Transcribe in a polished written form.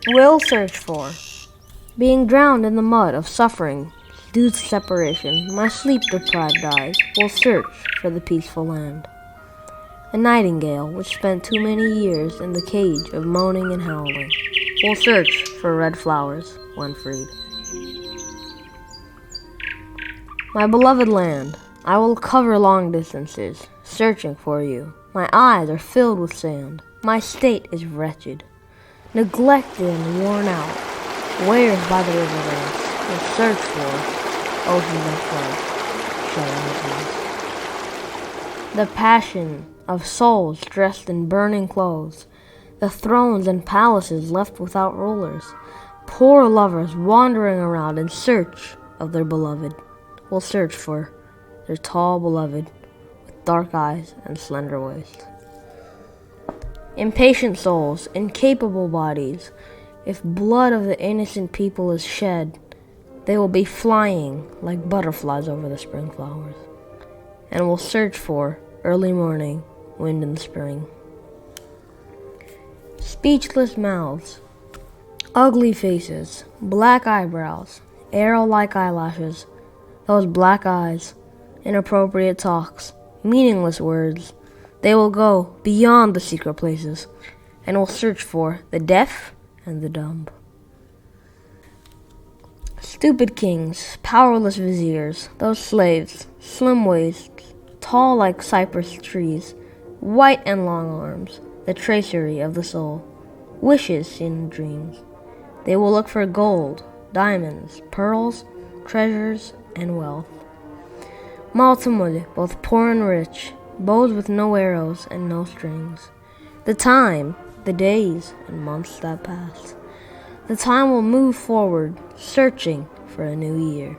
will search for. Being drowned in the mud of suffering due to separation, my sleep-deprived eyes will search for the peaceful land. A nightingale, which spent too many years in the cage of moaning and howling, will search for red flowers when freed. My beloved land, I will cover long distances, searching for you. My eyes are filled with sand. My state is wretched, neglected and worn out. Weirs by the river banks will search for oceans and floods, shedding the The passion of souls dressed in burning clothes, the thrones and palaces left without rulers, poor lovers wandering around in search of their beloved, will search for their tall beloved with dark eyes and slender waist. Impatient souls, incapable bodies, if blood of the innocent people is shed, they will be flying like butterflies over the spring flowers, and will search for early morning wind in the spring. Speechless mouths, ugly faces, black eyebrows, arrow-like eyelashes, those black eyes, inappropriate talks, meaningless words, they will go beyond the secret places and will search for the deaf and the dumb. Stupid kings, powerless viziers, those slaves, slim waists, tall like cypress trees, white and long arms, the tracery of the soul, wishes seen in dreams. They will look for gold, diamonds, pearls, treasures, and wealth. Magtymguly, both poor and rich, bows with no arrows and no strings. The time, the days and months that pass, the time will move forward, searching for a new year.